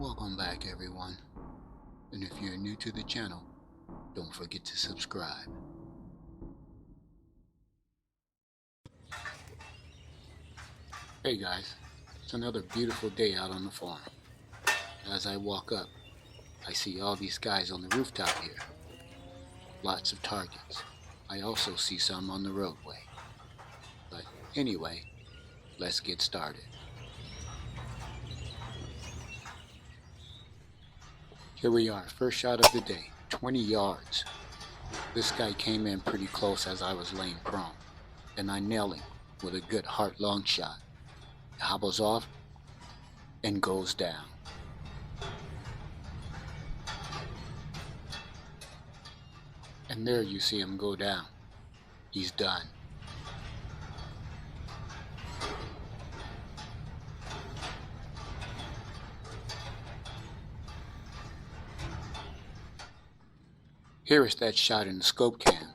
Welcome back everyone, and if you're new to the channel, don't forget to subscribe. Hey guys, it's another beautiful day out on the farm. As I walk up, I see all these guys on the rooftop here. Lots of targets. I also see some on the roadway. But anyway, let's get started. Here we are, first shot of the day, 20 yards. This guy came in pretty close as I was laying prone, and I nailed him with a good heart-long shot. He hobbles off and goes down. And there you see him go down. He's done. Here is that shot in the scope cam.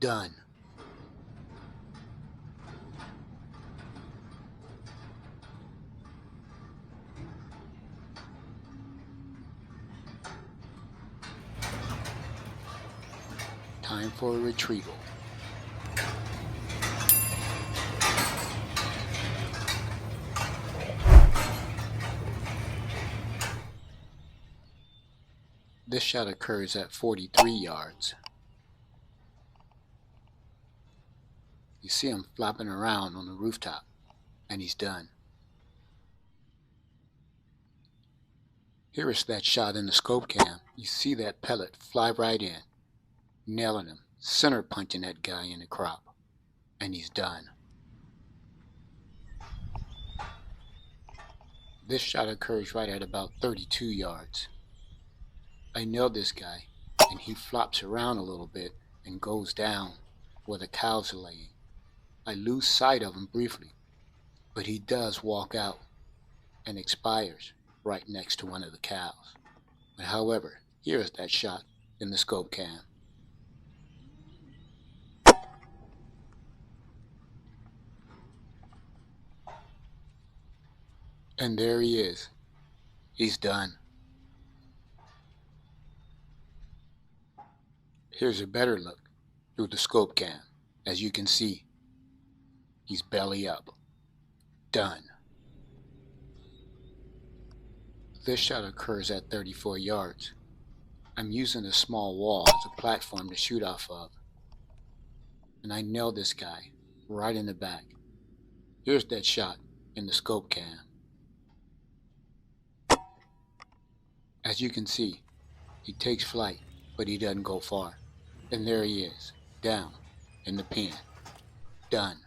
Done. Time for a retrieval. This shot occurs at 43 yards. You see him flopping around on the rooftop, and he's done. Here is that shot in the scope cam. You see that pellet fly right in, nailing him, center punching that guy in the crop, and he's done. This shot occurs right at about 32 yards. I nailed this guy, and he flops around a little bit and goes down where the cows are laying. I lose sight of him briefly, but he does walk out and expires right next to one of the cows. But however, here is that shot in the scope cam. And there he is. He's done. Here's a better look through the scope cam. As you can see, he's belly up. Done. This shot occurs at 34 yards. I'm using a small wall as a platform to shoot off of. And I nailed this guy right in the back. Here's that shot in the scope cam. As you can see, he takes flight, but he doesn't go far. And there he is, down in the pen. Done.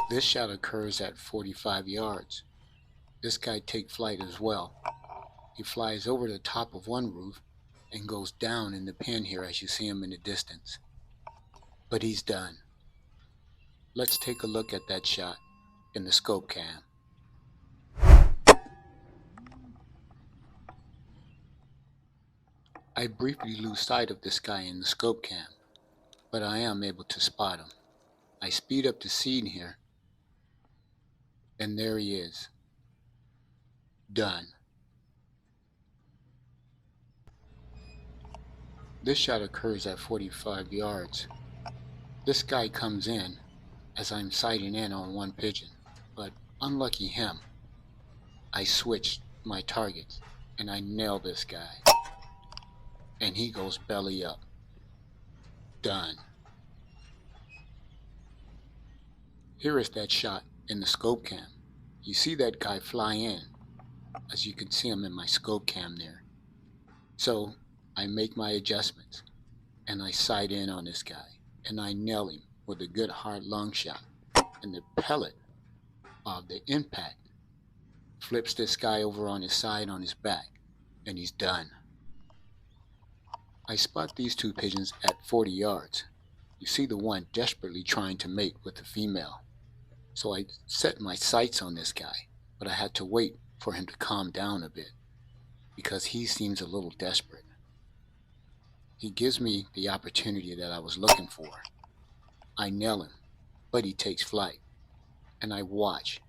This shot occurs at 45 yards. This guy takes flight as well. He flies over the top of one roof and goes down in the pen here as you see him in the distance. But he's done. Let's take a look at that shot in the scope cam. I briefly lose sight of this guy in the scope cam, but I am able to spot him. I speed up the scene here, and there he is. Done. This shot occurs at 45 yards. This guy comes in as I'm sighting in on one pigeon, but unlucky him, I switched my targets and I nail this guy. And he goes belly up. Done. Here is that shot in the scope cam. You see that guy fly in, as you can see him in my scope cam there. So I make my adjustments and I sight in on this guy and I nail him with a good hard long shot, and the pellet of the impact flips this guy over on his side on his back, and he's done. I spot these two pigeons at 40 yards. You see the one desperately trying to mate with the female. So I set my sights on this guy, but I had to wait for him to calm down a bit because he seems a little desperate. He gives me the opportunity that I was looking for. I nail him, but he takes flight, and I watch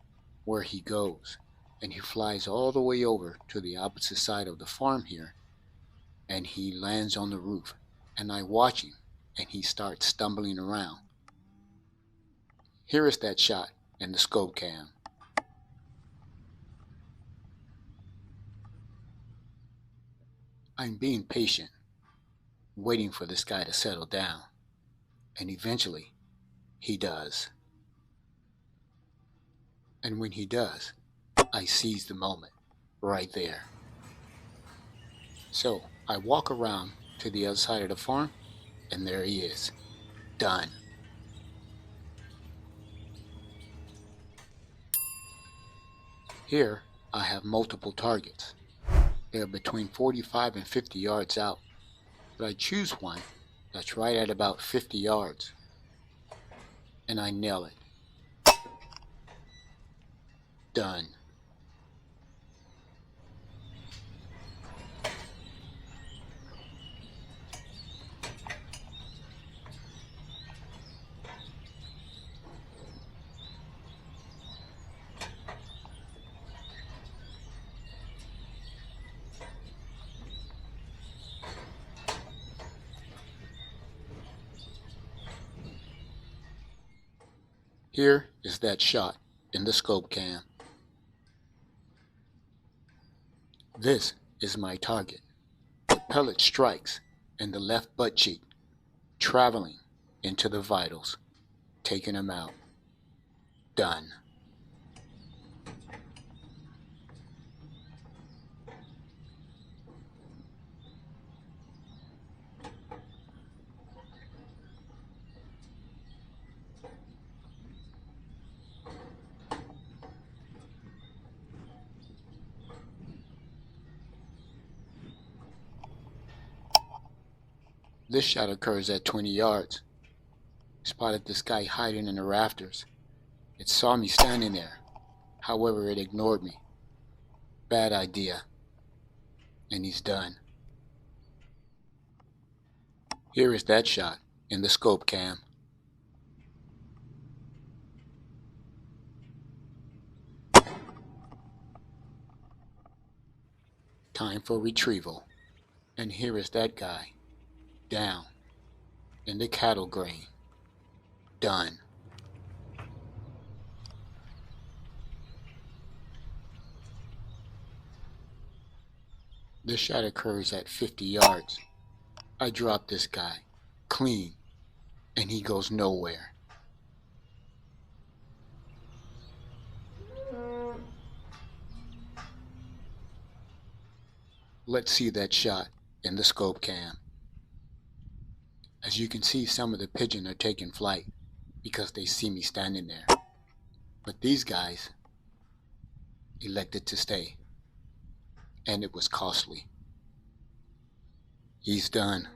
where he goes, and he flies all the way over to the opposite side of the farm here, and he lands on the roof, and I watch him, and he starts stumbling around. Here is that shot in the scope cam. I'm being patient, waiting for this guy to settle down, and eventually he does. And when he does, I seize the moment right there. So I walk around to the other side of the farm, and there he is, done. Here I have multiple targets. They're between 45 and 50 yards out, but I choose one that's right at about 50 yards, and I nail it. Done. Here is that shot in the scope cam. This is my target. The pellet strikes in the left butt cheek, traveling into the vitals, taking him out. Done. This shot occurs at 20 yards. Spotted this guy hiding in the rafters. It saw me standing there. However, it ignored me. Bad idea. And he's done. Here is that shot in the scope cam. Time for retrieval. And here is that guy, down in the cattle grain. Done. This shot occurs at 50 yards. I drop this guy, clean, and he goes nowhere. Let's see that shot in the scope cam. As you can see, some of the pigeons are taking flight because they see me standing there. But these guys elected to stay, and it was costly. He's done.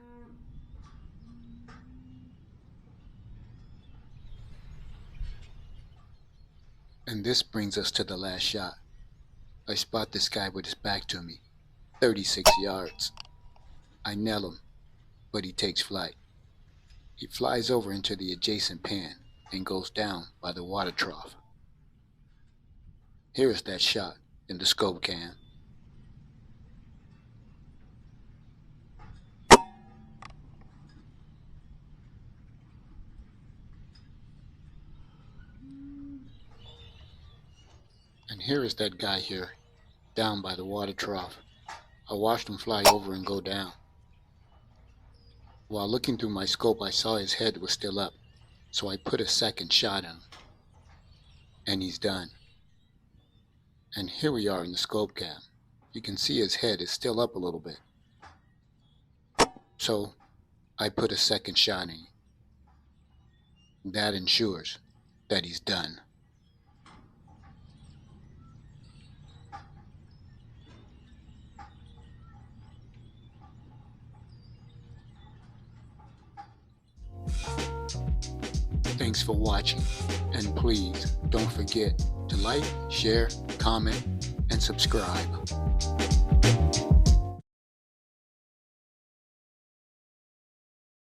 And this brings us to the last shot. I spot this guy with his back to me, 36 yards. I nail him, but he takes flight. He flies over into the adjacent pen and goes down by the water trough. Here is that shot in the scope cam. And here is that guy here, down by the water trough. I watched him fly over and go down. While looking through my scope, I saw his head was still up, so I put a second shot in him. And he's done. And here we are in the scope cam. You can see his head is still up a little bit. So I put a second shot in. That ensures that he's done. Thanks for watching, and please don't forget to like, share, comment, and subscribe.